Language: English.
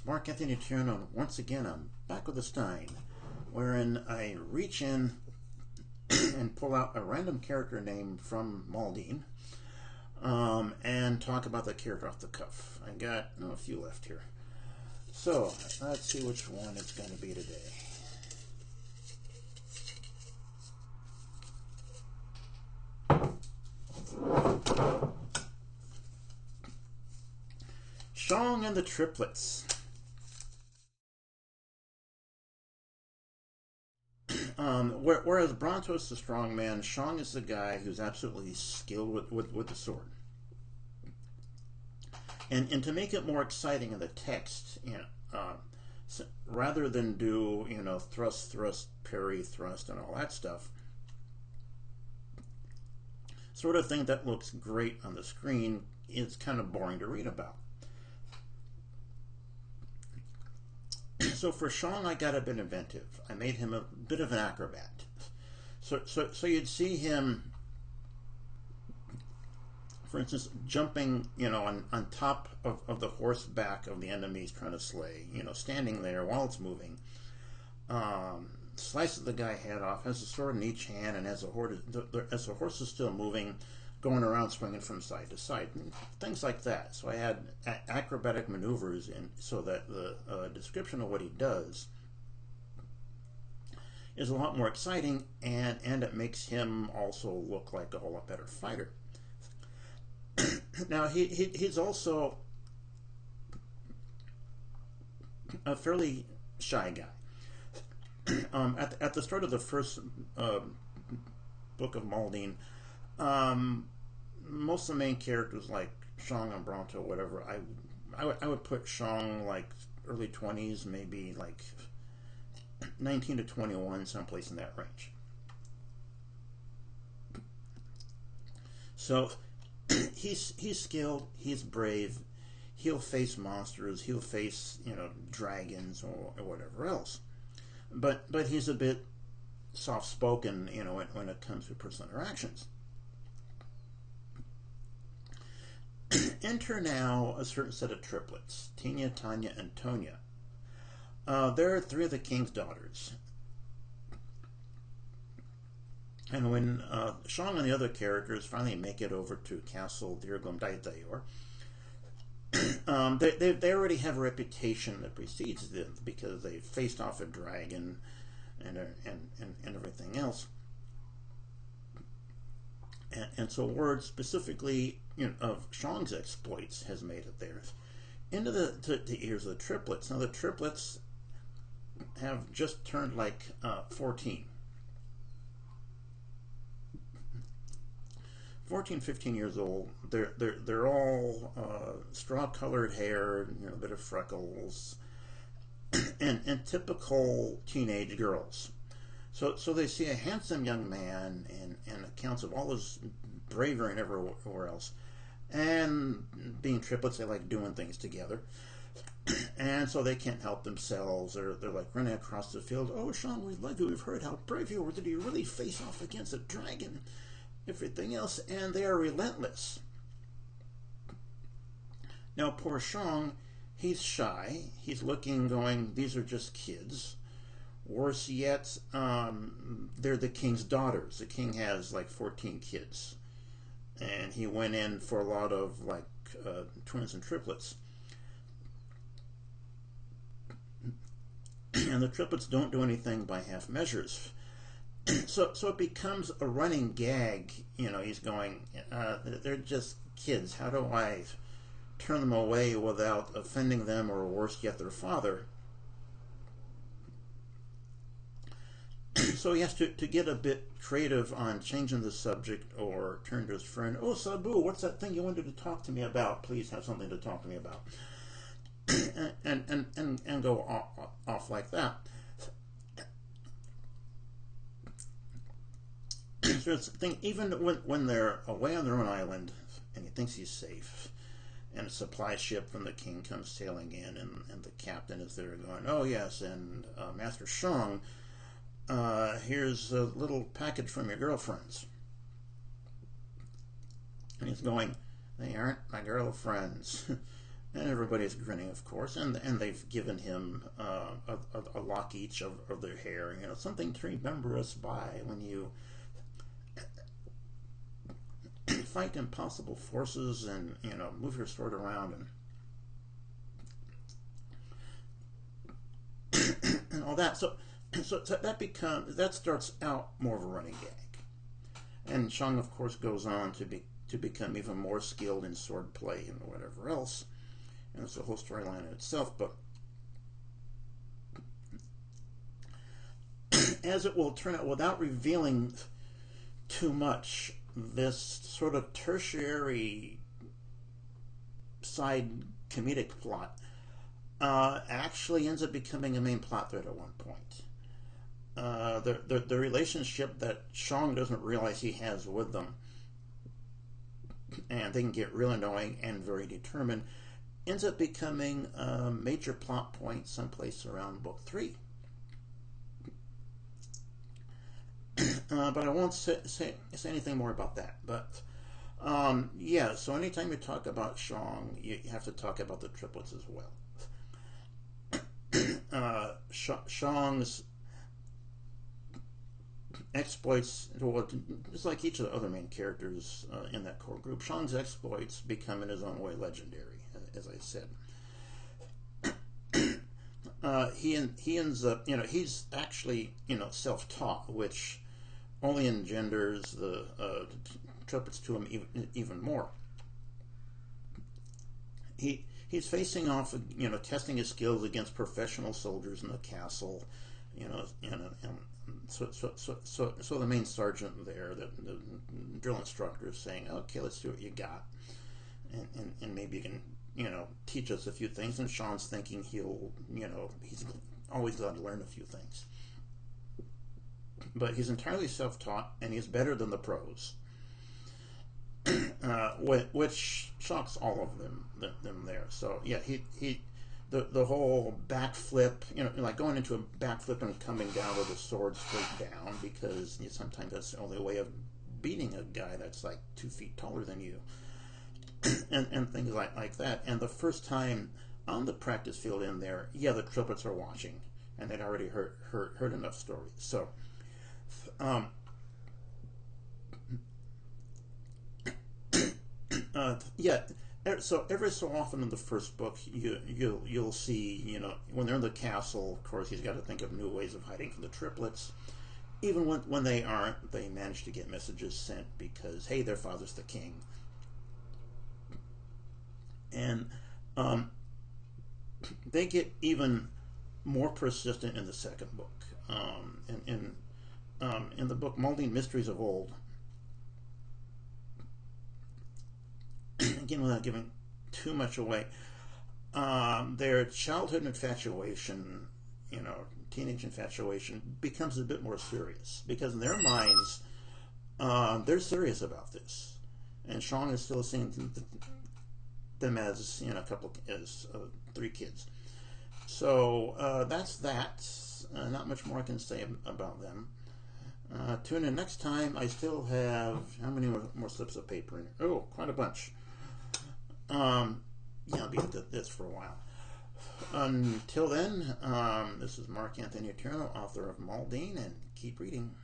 Mark Anthony Tierno, and once again I'm back with a Stein, wherein I reach in and pull out a random character name from Maldene and talk about the character off the cuff. I got a few left here. So, let's see which one it's going to be today. Shong and the Triplets. Whereas Bronto's the strong man, Shong is the guy who's absolutely skilled with the sword. And to make it more exciting in the text, rather than do thrust, thrust, parry, thrust, and all that stuff, sort of thing that looks great on the screen is kind of boring to read about. So for Shong, I got a bit inventive. I made him a bit of an acrobat. So you'd see him, for instance, jumping, on top of the horseback of the enemies trying to slay, standing there while it's moving, slices the guy head off, has a sword in each hand, and as the horse is still moving, going around swinging from side to side, things like that. So I had acrobatic maneuvers in, so that the description of what he does is a lot more exciting, and it makes him also look like a whole lot better fighter. Now he's also a fairly shy guy. At the start of the first book of Maldene, most of the main characters like Shong and Bronto, whatever, I would put Shong like early 20s, maybe like 19 to 21, someplace in that range. So he's skilled, he's brave, he'll face monsters, he'll face dragons or whatever else, but he's a bit soft-spoken when it comes to personal interactions. Enter now a certain set of triplets, Tina, Tanya, and Tonya. There are three of the king's daughters. And when Shong and the other characters finally make it over to Castle Dirglum-Daitayor, they already have a reputation that precedes them because they faced off a dragon and everything else. And so word specifically of Shong's exploits has made it theirs into the ears of the triplets. Now the triplets have just turned like 14, 15 years old. They're all straw-colored hair, a bit of freckles, and typical teenage girls. So they see a handsome young man and accounts of all his bravery and everywhere else. And being triplets, they like doing things together. And so they can't help themselves. They're like running across the field. Oh, Shong, we love you. We've heard how brave you were. Did you really face off against a dragon? Everything else. And they are relentless. Now, poor Shong, he's shy. He's looking, going, these are just kids. Worse yet, they're the king's daughters. The king has like 14 kids. And he went in for a lot of like twins and triplets. And the triplets don't do anything by half measures. So it becomes a running gag. He's going, they're just kids. How do I turn them away without offending them, or worse yet, their father? So he has to get a bit creative on changing the subject, or turn to his friend. Oh, Sabu, what's that thing you wanted to talk to me about? Please have something to talk to me about. and go off like that. So it's the thing, even when they're away on their own island, and he thinks he's safe, and a supply ship from the king comes sailing in, and the captain is there going, oh yes, and Master Shong, here's a little package from your girlfriends. And he's going, they aren't my girlfriends. And everybody's grinning, of course, and they've given him a lock each of their hair, you know, something to remember us by when you fight impossible forces and, you know, move your sword around and all that. So that starts out more of a running gag, and Shong, of course, goes on to become even more skilled in sword play and whatever else. And it's a whole storyline in itself, but as it will turn out, without revealing too much, this sort of tertiary side comedic plot actually ends up becoming a main plot thread at one point. The relationship that Shong doesn't realize he has with them, and they can get real annoying and very determined, ends up becoming a major plot point someplace around book 3. But I won't say anything more about that. But yeah, so anytime you talk about Shong, you have to talk about the triplets as well. Shong's exploits, well, just like each of the other main characters in that core group, Shong's exploits become in his own way legendary, as I said. He ends up, you know, he's actually, you know, self-taught, which only engenders the triplets to him even more. He's facing off, you know, testing his skills against professional soldiers in the castle, you know, so the main sergeant there, the drill instructor, is saying, okay, let's see what you got, and maybe you can, you know, teach us a few things. And Sean's thinking he'll, you know, he's always got to learn a few things, but he's entirely self-taught, and he's better than the pros, which shocks all of them there. So yeah, the whole backflip, you know, like going into a backflip and coming down with a sword straight down, because sometimes that's the only way of beating a guy that's like 2 feet taller than you, and things like that. And the first time on the practice field in there, yeah, the triplets are watching, and they'd already heard enough stories. So yeah, so every so often in the first book, you'll see, you know, when they're in the castle, of course, he's got to think of new ways of hiding from the triplets. Even when they aren't, they manage to get messages sent because, hey, their father's the king. And they get even more persistent in the second book. In the book Maldene Mysteries of Old, again, without giving too much away, their childhood infatuation, you know, teenage infatuation, becomes a bit more serious, because in their minds, they're serious about this, and Shong is still seeing them as, you know, as 3 kids. So that's that. Not much more I can say about them. Tune in next time. I still have, how many more slips of paper in here? Oh, quite a bunch. Yeah, I'll be at this for a while. Until then, this is Anthony Tierno, author of Maldene, and keep reading.